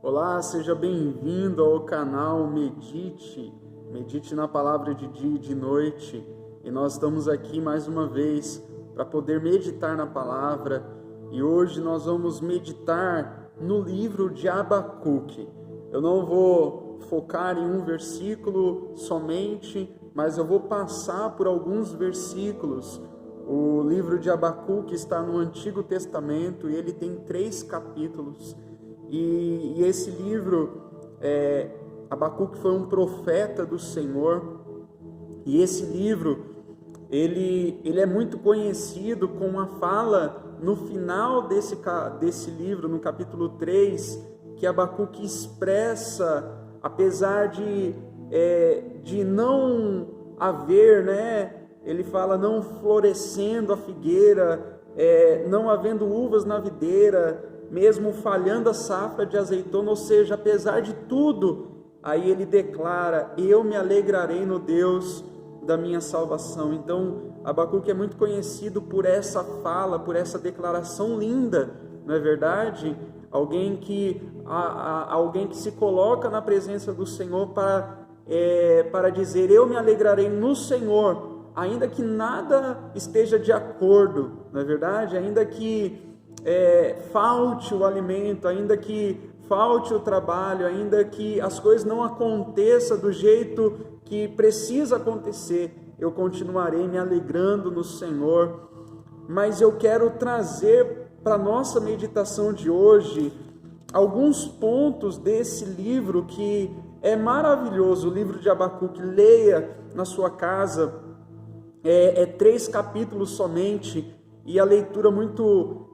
Olá, seja bem-vindo ao canal Medite na palavra de dia e de noite. E nós estamos aqui mais uma vez para poder meditar na palavra. E hoje nós vamos meditar no livro de Abacuque. Eu não vou focar em um versículo somente, mas eu vou passar por alguns versículos. O livro de Abacuque está no Antigo Testamento e ele tem 3 capítulos. E esse livro, Abacuque foi um profeta do Senhor, e esse livro, ele é muito conhecido com uma fala no final desse livro, no capítulo 3, que Abacuque expressa, apesar de não haver, ele fala, não florescendo a figueira, não havendo uvas na videira, mesmo falhando a safra de azeitona, ou seja, apesar de tudo, aí ele declara, eu me alegrarei no Deus da minha salvação. Então, Abacuque é muito conhecido por essa fala, por essa declaração linda, não é verdade? Alguém que se coloca na presença do Senhor para dizer, eu me alegrarei no Senhor, ainda que nada esteja de acordo, não é verdade? Ainda que falte o alimento, ainda que falte o trabalho, ainda que as coisas não aconteçam do jeito que precisa acontecer, eu continuarei me alegrando no Senhor. Mas eu quero trazer para a nossa meditação de hoje alguns pontos desse livro que é maravilhoso, o livro de Abacuque. Leia na sua casa, 3 capítulos somente, e a leitura muito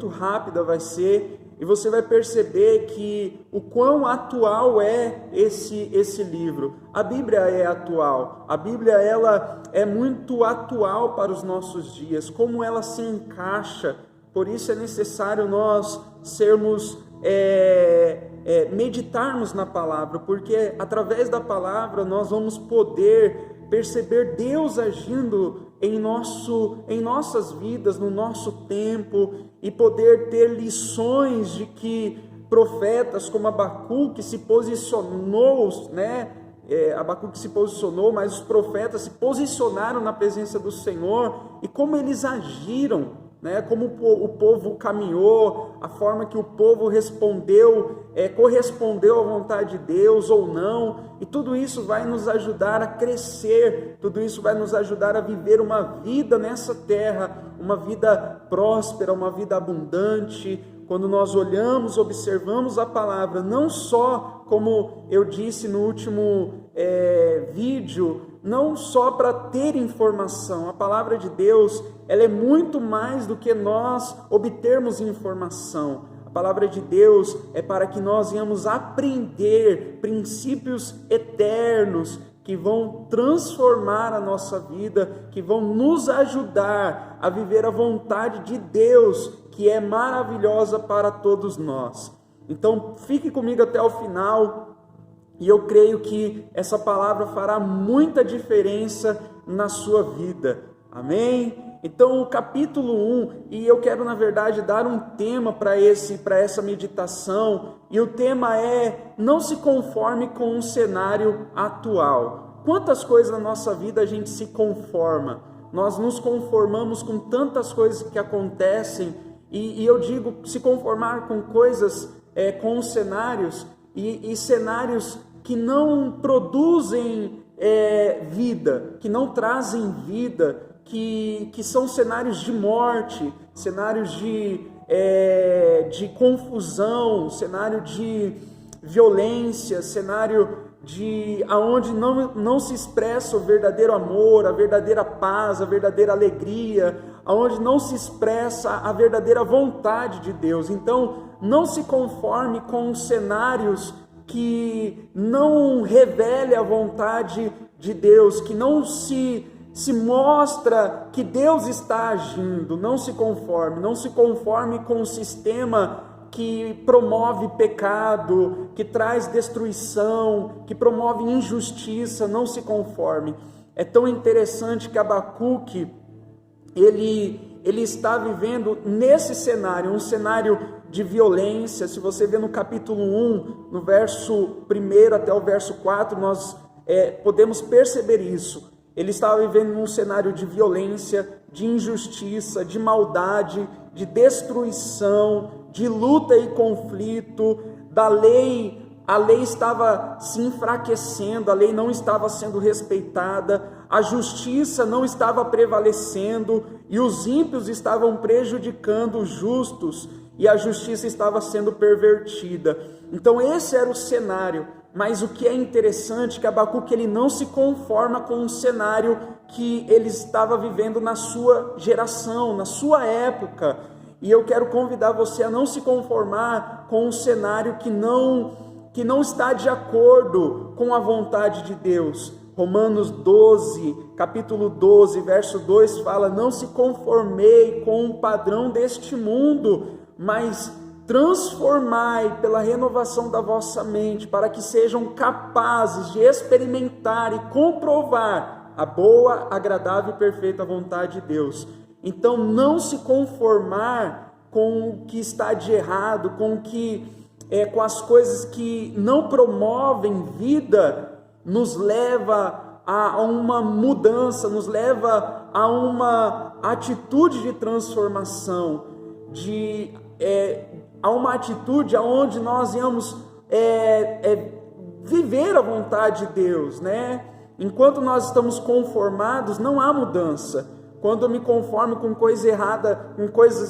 rápida vai ser, e você vai perceber que o quão atual é esse livro. A Bíblia é atual, a Bíblia ela é muito atual para os nossos dias, como ela se encaixa. Por isso é necessário nós meditarmos na palavra, porque através da palavra nós vamos poder perceber Deus agindo em nossas vidas, no nosso tempo, e poder ter lições de que profetas como Abacuque se posicionou, Abacuque se posicionou, mas os profetas se posicionaram na presença do Senhor, e como eles agiram, como o povo caminhou, a forma que o povo respondeu, correspondeu à vontade de Deus ou não, e tudo isso vai nos ajudar a crescer, tudo isso vai nos ajudar a viver uma vida nessa terra, uma vida próspera, uma vida abundante. Quando nós olhamos, observamos a palavra, não só, como eu disse no último vídeo, não só para ter informação. A palavra de Deus, ela é muito mais do que nós obtermos informação. A palavra de Deus é para que nós venhamos aprender princípios eternos que vão transformar a nossa vida, que vão nos ajudar a viver a vontade de Deus, que é maravilhosa para todos nós. Então, fique comigo até o final, e eu creio que essa palavra fará muita diferença na sua vida. Amém? Então, o capítulo 1, e eu quero, na verdade, dar um tema para essa meditação, e o tema é: não se conforme com um cenário atual. Quantas coisas na nossa vida a gente se conforma? Nós nos conformamos com tantas coisas que acontecem, e eu digo, se conformar com coisas, com cenários, e cenários que não produzem vida, que não trazem vida, que são cenários de morte, cenários de confusão, cenário de violência, cenário aonde não se expressa o verdadeiro amor, a verdadeira paz, a verdadeira alegria, aonde não se expressa a verdadeira vontade de Deus. Então, não se conforme com cenários que não revele a vontade de Deus, que não se mostra que Deus está agindo. Não se conforme com um sistema que promove pecado, que traz destruição, que promove injustiça. Não se conforme. É tão interessante que Abacuque, ele está vivendo nesse cenário, um cenário de violência. Se você vê no capítulo 1, no verso 1 até o verso 4, nós podemos perceber isso. Ele estava vivendo num cenário de violência, de injustiça, de maldade, de destruição, de luta e conflito, da lei. A lei estava se enfraquecendo, a lei não estava sendo respeitada, a justiça não estava prevalecendo e os ímpios estavam prejudicando os justos e a justiça estava sendo pervertida. Então esse era o cenário, mas o que é interessante é que Abacuque ele não se conforma com um cenário que ele estava vivendo na sua geração, na sua época. E eu quero convidar você a não se conformar com um cenário que não está de acordo com a vontade de Deus. Romanos 12, capítulo 12, verso 2 fala: não se conformei com o padrão deste mundo, mas transformai pela renovação da vossa mente, para que sejam capazes de experimentar e comprovar a boa, agradável e perfeita vontade de Deus. Então não se conformar com o que está de errado, com as coisas que não promovem vida, nos leva a uma mudança, nos leva a uma atitude de transformação, a uma atitude onde nós íamos viver a vontade de Deus, né? Enquanto nós estamos conformados, não há mudança. Quando eu me conformo com coisas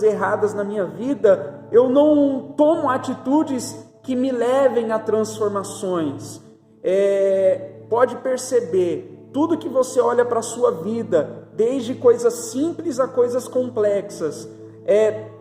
erradas na minha vida, eu não tomo atitudes que me levem a transformações. Pode perceber, tudo que você olha para a sua vida, desde coisas simples a coisas complexas,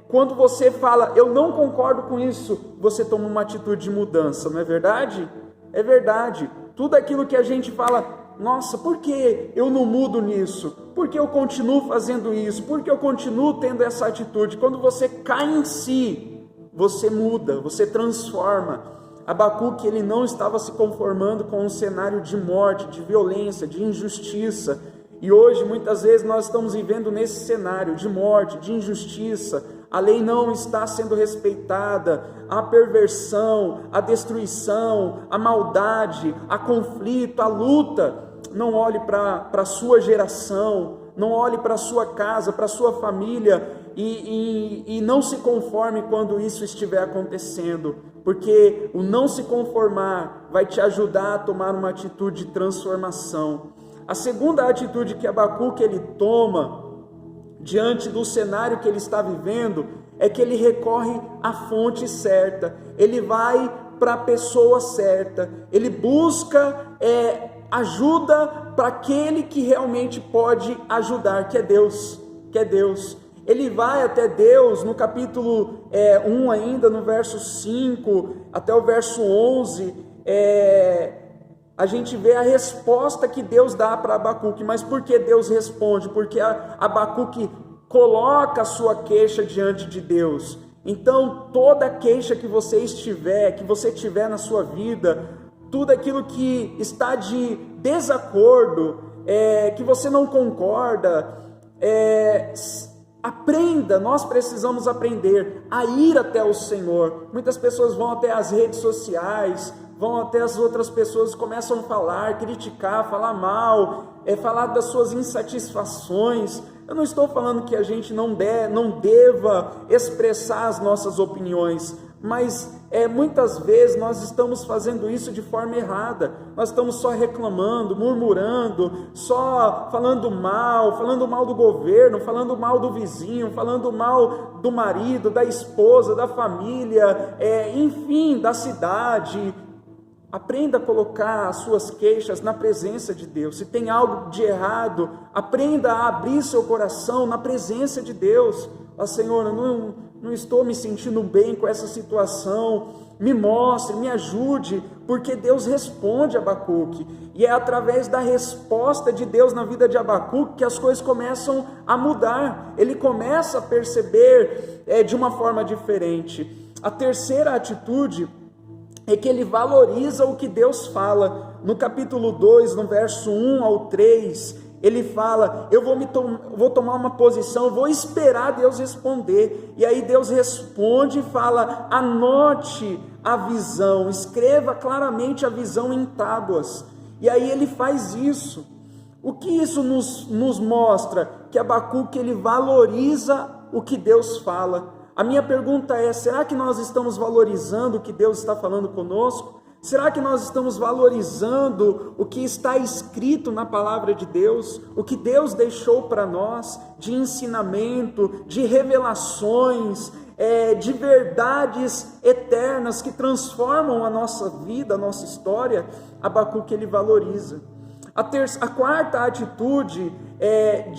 quando você fala, eu não concordo com isso, você toma uma atitude de mudança, não é verdade? É verdade. Tudo aquilo que a gente fala, nossa, por que eu não mudo nisso? Por que eu continuo fazendo isso? Por que eu continuo tendo essa atitude? Quando você cai em si, você muda, você transforma. Abacuque, ele não estava se conformando com um cenário de morte, de violência, de injustiça. E hoje, muitas vezes, nós estamos vivendo nesse cenário de morte, de injustiça. A lei não está sendo respeitada, a perversão, a destruição, a maldade, a conflito, a luta. Não olhe para a sua geração, não olhe para a sua casa, para a sua família e não se conforme quando isso estiver acontecendo, porque o não se conformar vai te ajudar a tomar uma atitude de transformação. A segunda atitude que Abacuque ele toma diante do cenário que ele está vivendo é que ele recorre à fonte certa, ele vai para a pessoa certa, ele busca ajuda para aquele que realmente pode ajudar, que é Deus, Ele vai até Deus no capítulo 1 ainda, no verso 5 até o verso 11, a gente vê a resposta que Deus dá para Abacuque. Mas por que Deus responde? Porque Abacuque coloca a sua queixa diante de Deus. Então toda queixa que você tiver na sua vida, tudo aquilo que está de desacordo, que você não concorda, aprenda, nós precisamos aprender a ir até o Senhor. Muitas pessoas vão até as redes sociais, vão até as outras pessoas, começam a falar, criticar, falar mal, falar das suas insatisfações. Eu não estou falando que a gente não deva expressar as nossas opiniões, mas muitas vezes nós estamos fazendo isso de forma errada. Nós estamos só reclamando, murmurando, só falando mal do governo, falando mal do vizinho, falando mal do marido, da esposa, da família, enfim, da cidade. Aprenda a colocar as suas queixas na presença de Deus. Se tem algo de errado, aprenda a abrir seu coração na presença de Deus. Senhor, eu não estou me sentindo bem com essa situação, me mostre, me ajude, porque Deus responde a Abacuque, e é através da resposta de Deus na vida de Abacuque que as coisas começam a mudar, ele começa a perceber de uma forma diferente. A terceira atitude é que ele valoriza o que Deus fala. No capítulo 2, no verso 1 ao 3, ele fala, eu vou tomar uma posição, vou esperar Deus responder. E aí Deus responde e fala, anote a visão, escreva claramente a visão em tábuas. E aí ele faz isso. O que isso nos mostra? Que Abacuque, ele valoriza o que Deus fala. A minha pergunta é, será que nós estamos valorizando o que Deus está falando conosco? Será que nós estamos valorizando o que está escrito na palavra de Deus? O que Deus deixou para nós de ensinamento, de revelações, de verdades eternas que transformam a nossa vida, a nossa história? Abacuque, ele valoriza. A quarta atitude é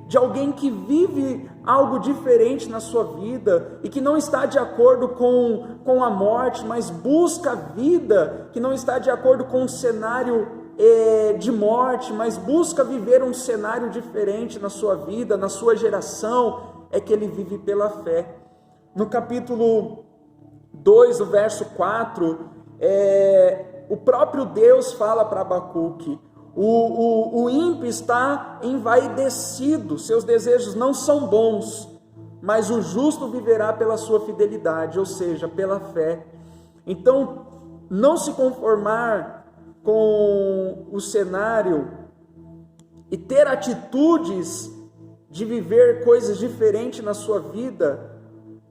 de alguém que vive algo diferente na sua vida e que não está de acordo com a morte, mas busca a vida, que não está de acordo com o cenário de morte, mas busca viver um cenário diferente na sua vida, na sua geração, é que ele vive pela fé. No capítulo 2, o verso 4, o próprio Deus fala para Abacuque, o ímpio está envaidecido, seus desejos não são bons, mas o justo viverá pela sua fidelidade, ou seja, pela fé. Então, não se conformar com o cenário e ter atitudes de viver coisas diferentes na sua vida,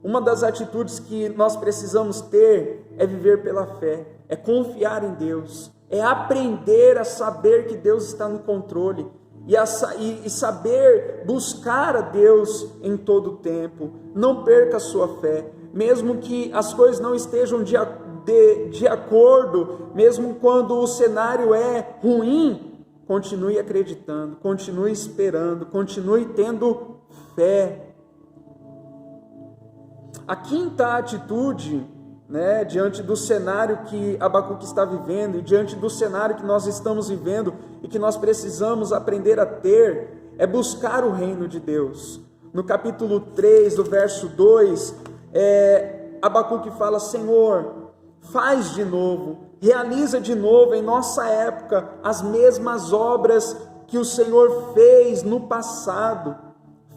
uma das atitudes que nós precisamos ter é viver pela fé, é confiar em Deus, é aprender a saber que Deus está no controle e saber buscar a Deus em todo o tempo. Não perca a sua fé, mesmo que as coisas não estejam de acordo, mesmo quando o cenário é ruim, continue acreditando, continue esperando, continue tendo fé. A quinta atitude, diante do cenário que Abacuque está vivendo e diante do cenário que nós estamos vivendo e que nós precisamos aprender a ter, é buscar o reino de Deus. No capítulo 3, do verso 2, Abacuque fala, Senhor, faz de novo, realiza de novo em nossa época as mesmas obras que o Senhor fez no passado.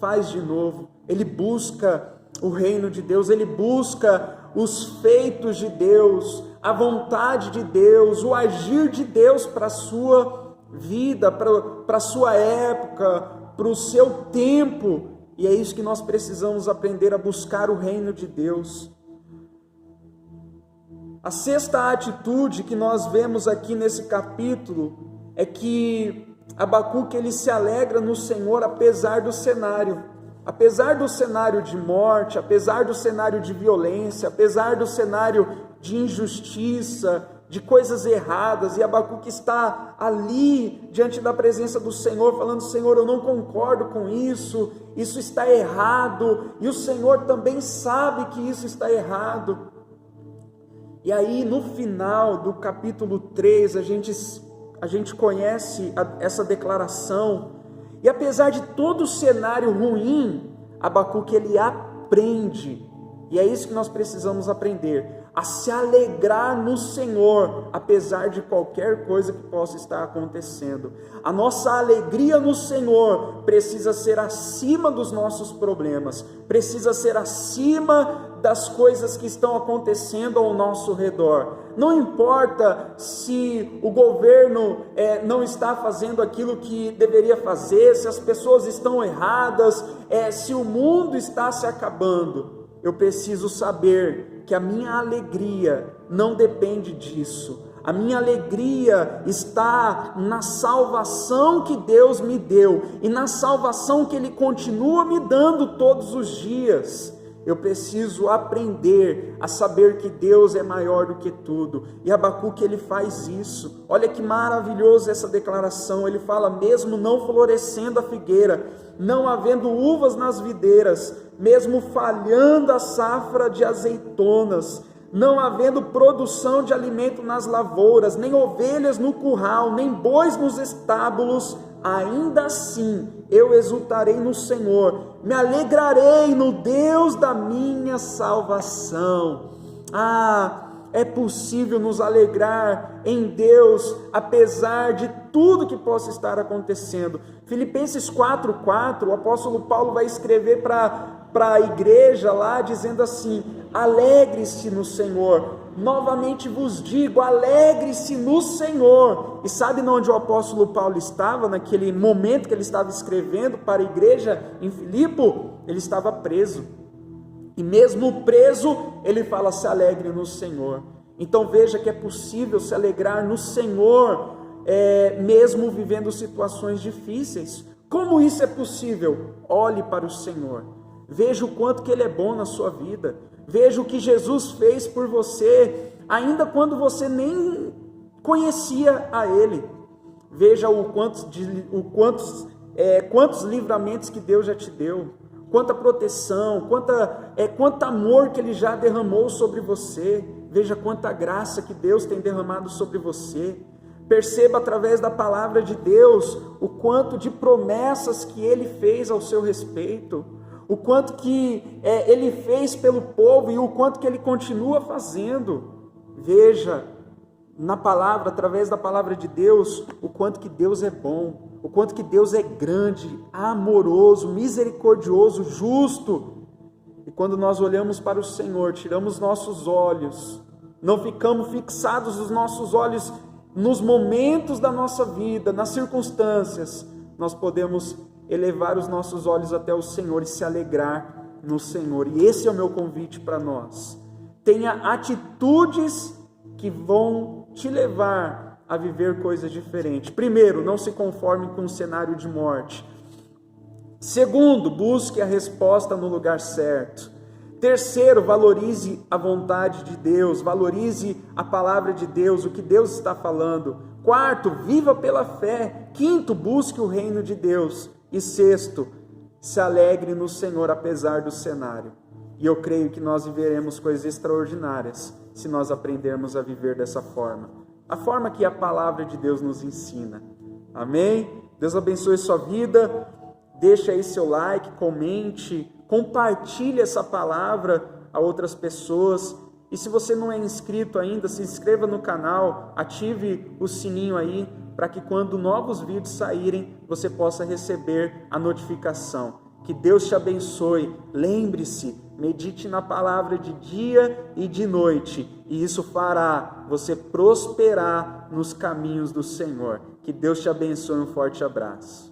Faz de novo. Ele busca o reino de Deus, ele busca os feitos de Deus, a vontade de Deus, o agir de Deus para a sua vida, para a sua época, para o seu tempo. E é isso que nós precisamos aprender, a buscar o reino de Deus. A sexta atitude que nós vemos aqui nesse capítulo é que Abacuque, ele se alegra no Senhor apesar do cenário. Apesar do cenário de morte, apesar do cenário de violência, apesar do cenário de injustiça, de coisas erradas, e Abacuque está ali diante da presença do Senhor, falando, Senhor, eu não concordo com isso está errado, e o Senhor também sabe que isso está errado. E aí no final do capítulo 3, a gente conhece essa declaração. E apesar de todo o cenário ruim, Abacuque, ele aprende, e é isso que nós precisamos aprender, a se alegrar no Senhor, apesar de qualquer coisa que possa estar acontecendo. A nossa alegria no Senhor precisa ser acima dos nossos problemas, precisa ser acima das coisas que estão acontecendo ao nosso redor. Não importa se o governo não está fazendo aquilo que deveria fazer, se as pessoas estão erradas, se o mundo está se acabando. Eu preciso saber que a minha alegria não depende disso. A minha alegria está na salvação que Deus me deu e na salvação que Ele continua me dando todos os dias. Eu preciso aprender a saber que Deus é maior do que tudo. E Abacuque, ele faz isso. Olha que maravilhoso essa declaração. Ele fala, mesmo não florescendo a figueira, não havendo uvas nas videiras, mesmo falhando a safra de azeitonas, não havendo produção de alimento nas lavouras, nem ovelhas no curral, nem bois nos estábulos, ainda assim eu exultarei no Senhor, me alegrarei no Deus da minha salvação. é possível nos alegrar em Deus, apesar de tudo que possa estar acontecendo. Filipenses 4:4, o apóstolo Paulo vai escrever para a igreja lá, dizendo assim: alegre-se no Senhor. Novamente vos digo, alegre-se no Senhor. E sabe onde o apóstolo Paulo estava, naquele momento que ele estava escrevendo para a igreja em Filipe? Ele estava preso. E mesmo preso, ele fala: se alegre no Senhor. Então veja que é possível se alegrar no Senhor, mesmo vivendo situações difíceis. Como isso é possível? Olhe para o Senhor. Veja o quanto que Ele é bom na sua vida. Veja o que Jesus fez por você, ainda quando você nem conhecia a Ele. Veja quantos livramentos que Deus já te deu, quanta proteção, quanto amor que Ele já derramou sobre você. Veja quanta graça que Deus tem derramado sobre você. Perceba através da palavra de Deus o quanto de promessas que Ele fez ao seu respeito, o quanto que Ele fez pelo povo e o quanto que Ele continua fazendo. Veja na palavra, através da palavra de Deus, o quanto que Deus é bom, o quanto que Deus é grande, amoroso, misericordioso, justo. E quando nós olhamos para o Senhor, tiramos nossos olhos, não ficamos fixados os nossos olhos nos momentos da nossa vida, nas circunstâncias, nós podemos elevar os nossos olhos até o Senhor e se alegrar no Senhor. E esse é o meu convite para nós. Tenha atitudes que vão te levar a viver coisas diferentes. Primeiro, não se conforme com um cenário de morte. Segundo, busque a resposta no lugar certo. Terceiro, valorize a vontade de Deus, valorize a palavra de Deus, o que Deus está falando. Quarto, viva pela fé. Quinto, busque o reino de Deus. E sexto, se alegre no Senhor apesar do cenário. E eu creio que nós viveremos coisas extraordinárias se nós aprendermos a viver dessa forma. A forma que a palavra de Deus nos ensina. Amém? Deus abençoe sua vida. Deixa aí seu like, comente, compartilhe essa palavra a outras pessoas. E se você não é inscrito ainda, se inscreva no canal, ative o sininho aí, para que quando novos vídeos saírem, você possa receber a notificação. Que Deus te abençoe. Lembre-se, medite na palavra de dia e de noite, e isso fará você prosperar nos caminhos do Senhor. Que Deus te abençoe. Um forte abraço.